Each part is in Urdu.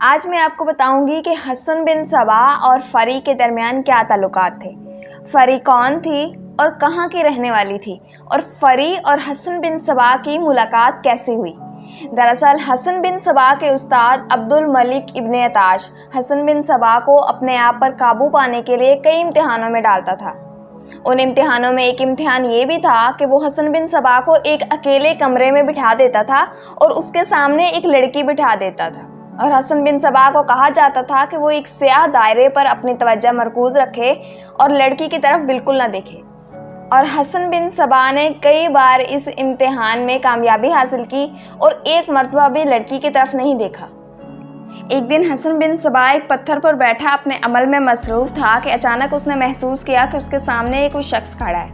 آج میں آپ کو بتاؤں گی کہ حسن بن صبا اور فری کے درمیان کیا تعلقات تھے، فری کون تھی اور کہاں کی رہنے والی تھی، اور فری اور حسن بن صبا کی ملاقات کیسے ہوئی۔ دراصل حسن بن صبا کے استاد عبد الملک ابن عطاش حسن بن صبا کو اپنے آپ پر قابو پانے کے لیے کئی امتحانوں میں ڈالتا تھا۔ ان امتحانوں میں ایک امتحان یہ بھی تھا کہ وہ حسن بن صبا کو ایک اکیلے کمرے میں بٹھا دیتا تھا اور اس کے سامنے ایک لڑکی بٹھا دیتا تھا، اور حسن بن صبا کو کہا جاتا تھا کہ وہ ایک سیاہ دائرے پر اپنی توجہ مرکوز رکھے اور لڑکی کی طرف بالکل نہ دیکھے، اور حسن بن صبا نے کئی بار اس امتحان میں کامیابی حاصل کی اور ایک مرتبہ بھی لڑکی کی طرف نہیں دیکھا۔ ایک دن حسن بن صبا ایک پتھر پر بیٹھا اپنے عمل میں مصروف تھا کہ اچانک اس نے محسوس کیا کہ اس کے سامنے کوئی شخص کھڑا ہے۔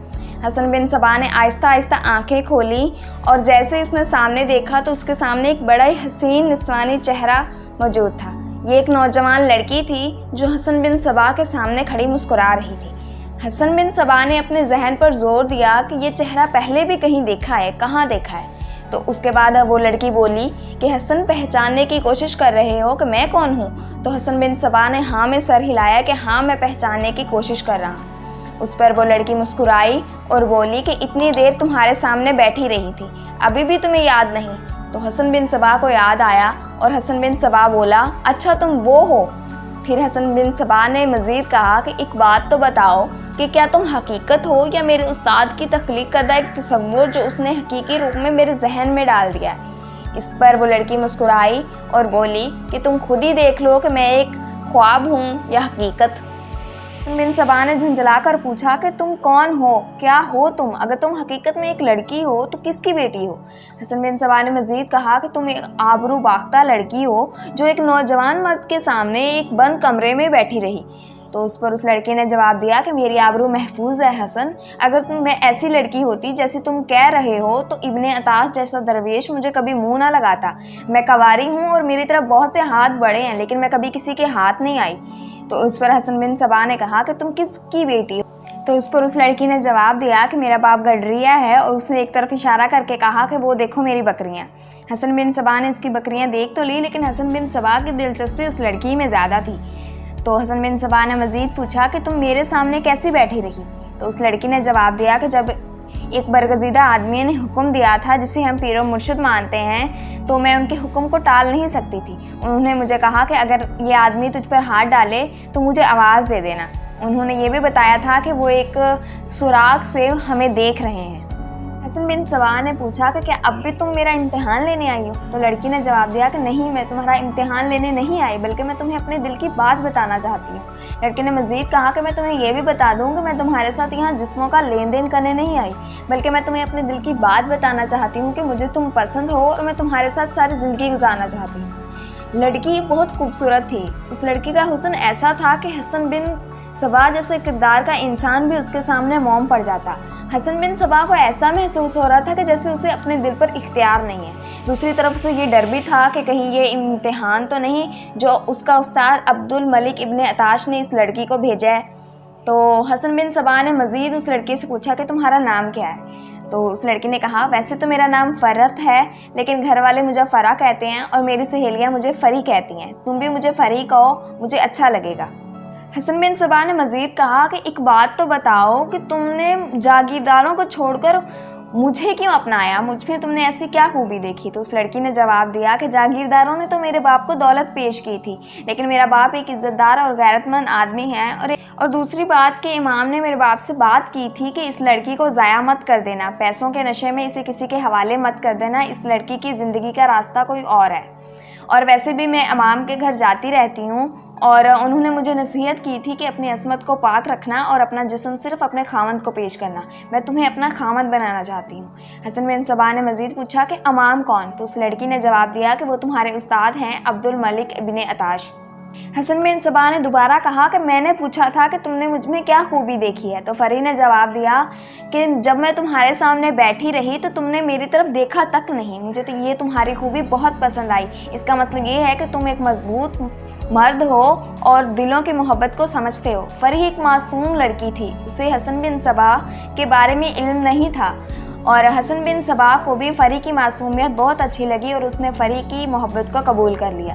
حسن بن صبا نے آہستہ آہستہ آنکھیں کھولی اور جیسے اس نے سامنے دیکھا تو اس کے سامنے ایک بڑا ہی حسین نسوانی چہرہ موجود تھا۔ یہ ایک نوجوان لڑکی تھی جو حسن بن صبا کے سامنے کھڑی مسکرا رہی تھی۔ حسن بن صبا نے اپنے ذہن پر زور دیا کہ یہ چہرہ پہلے بھی کہیں دیکھا ہے، کہاں دیکھا ہے؟ تو اس کے بعد وہ لڑکی بولی کہ حسن پہچاننے کی کوشش کر رہے ہو کہ میں کون ہوں؟ تو حسن بن صبا نے ہاں میں سر ہلایا کہ ہاں میں پہچاننے کی کوشش کر رہا ہوں۔ اس پر وہ لڑکی مسکرائی اور بولی کہ اتنی دیر تمہارے سامنے بیٹھی رہی تھی، ابھی بھی تمہیں یاد نہیں؟ تو حسن بن صبا کو یاد آیا اور حسن بن صبا بولا اچھا تم وہ ہو۔ پھر حسن بن صبا نے مزید کہا کہ ایک بات تو بتاؤ کہ کیا تم حقیقت ہو یا میرے استاد کی تخلیق کردہ ایک تصور جو اس نے حقیقی روپ میں میرے ذہن میں ڈال دیا ہے؟ اس پر وہ لڑکی مسکرائی اور بولی کہ تم خود ہی دیکھ لو کہ میں ایک خواب ہوں یا حقیقت۔ حسن بن صبا نے جھنجھلا کر پوچھا کہ تم کون ہو، کیا ہو تم؟ اگر تم حقیقت میں ایک لڑکی ہو تو کس کی بیٹی ہو؟ حسن بن صبا نے مزید کہا کہ تم ایک آبرو باختہ لڑکی ہو جو ایک نوجوان مرد کے سامنے ایک بند کمرے میں بیٹھی رہی۔ تو اس پر اس لڑکی نے جواب دیا کہ میری آبرو محفوظ ہے حسن، اگر میں ایسی لڑکی ہوتی جیسی تم کہہ رہے ہو تو ابن عطاش جیسا درویش مجھے کبھی منہ نہ لگاتا۔ میں کنواری ہوں اور میری طرف بہت سے ہاتھ بڑے ہیں لیکن میں کبھی کسی کے ہاتھ نہیں آئی۔ تو اس پر حسن بن صبا نے کہا کہ تم کس کی بیٹی ہو؟ تو اس پر اس لڑکی نے جواب دیا کہ میرا باپ گڈریا ہے، اور اس نے ایک طرف اشارہ کر کے کہا کہ وہ دیکھو میری بکریاں۔ حسن بن صبا نے اس کی بکریاں دیکھ تو لی لیکن حسن بن صبا کی دلچسپی اس لڑکی میں زیادہ تھی۔ تو حسن بن صبا نے مزید پوچھا کہ تم میرے سامنے کیسی بیٹھی رہی؟ تو اس لڑکی نے جواب دیا کہ جب ایک برگزیدہ آدمی نے حکم دیا تھا جسے ہم پیر و مرشد مانتے ہیں تو میں ان کے حکم کو ٹال نہیں سکتی تھی۔ انہوں نے مجھے کہا کہ اگر یہ آدمی تجھ پر ہاتھ ڈالے تو مجھے آواز دے دینا۔ انہوں نے یہ بھی بتایا تھا کہ وہ ایک سوراخ سے ہمیں دیکھ رہے ہیں۔ حسن بن صبا نے پوچھا کہ کیا اب بھی تم میرا امتحان لینے آئی ہو؟ تو لڑکی نے جواب دیا کہ نہیں، میں تمہارا امتحان لینے نہیں آئی بلکہ میں تمہیں اپنے دل کی بات بتانا چاہتی ہوں۔ لڑکی نے مزید کہا کہ میں تمہیں یہ بھی بتا دوں کہ میں تمہارے ساتھ یہاں جسموں کا لین دین کرنے نہیں آئی بلکہ میں تمہیں اپنے دل کی بات بتانا چاہتی ہوں کہ مجھے تم پسند ہو اور میں تمہارے ساتھ ساری زندگی گزارنا چاہتی ہوں۔ لڑکی بہت خوبصورت تھی۔ اس لڑکی کا حسن ایسا تھا کہ حسن بن صبا جیسے کردار کا انسان بھی اس کے سامنے موم پڑ جاتا۔ حسن بن صبا کو ایسا محسوس ہو رہا تھا کہ جیسے اسے اپنے دل پر اختیار نہیں ہے۔ دوسری طرف سے یہ ڈر بھی تھا کہ کہیں یہ امتحان تو نہیں جو اس کا استاد عبد الملک ابن عطاش نے اس لڑکی کو بھیجا ہے۔ تو حسن بن صبا نے مزید اس لڑکی سے پوچھا کہ تمہارا نام کیا ہے؟ تو اس لڑکی نے کہا ویسے تو میرا نام فرت ہے لیکن گھر والے مجھے فرا کہتے ہیں اور میری سہیلیاں مجھے فری کہتی ہیں، تم بھی مجھے فری کہو، مجھے اچھا لگے گا۔ حسن بن صبا نے مزید کہا کہ ایک بات تو بتاؤ کہ تم نے جاگیرداروں کو چھوڑ کر مجھے کیوں اپنایا؟ مجھ میں تم نے ایسی کیا خوبی دیکھی؟ تو اس لڑکی نے جواب دیا کہ جاگیرداروں نے تو میرے باپ کو دولت پیش کی تھی لیکن میرا باپ ایک عزت دار اور غیرت مند آدمی ہے، اور دوسری بات کہ امام نے میرے باپ سے بات کی تھی کہ اس لڑکی کو ضائع مت کر دینا، پیسوں کے نشے میں اسے کسی کے حوالے مت کر دینا، اس لڑکی کی زندگی کا راستہ کوئی اور ہے۔ اور ویسے بھی میں امام کے گھر جاتی رہتی ہوں اور انہوں نے مجھے نصیحت کی تھی کہ اپنی عصمت کو پاک رکھنا اور اپنا جسم صرف اپنے خاوند کو پیش کرنا، میں تمہیں اپنا خاوند بنانا چاہتی ہوں۔ حسن بن صبا نے مزید پوچھا کہ امام کون؟ تو اس لڑکی نے جواب دیا کہ وہ تمہارے استاد ہیں عبد الملک ابن عطاش۔ حسن بن صبا نے دوبارہ کہا کہ میں نے پوچھا تھا کہ تم نے مجھ میں کیا خوبی دیکھی ہے؟ تو فری نے جواب دیا کہ جب میں تمہارے سامنے بیٹھی رہی تو تم نے میری طرف دیکھا تک نہیں، مجھے تو یہ تمہاری خوبی بہت پسند آئی۔ اس کا مطلب یہ ہے کہ تم ایک مضبوط مرد ہو اور دلوں کی محبت کو سمجھتے ہو۔ فری ایک معصوم لڑکی تھی، اسے حسن بن صبا کے بارے میں علم نہیں تھا، اور حسن بن صبا کو بھی فری کی معصومیت بہت اچھی لگی اور اس نے فری کی محبت کو قبول کر لیا۔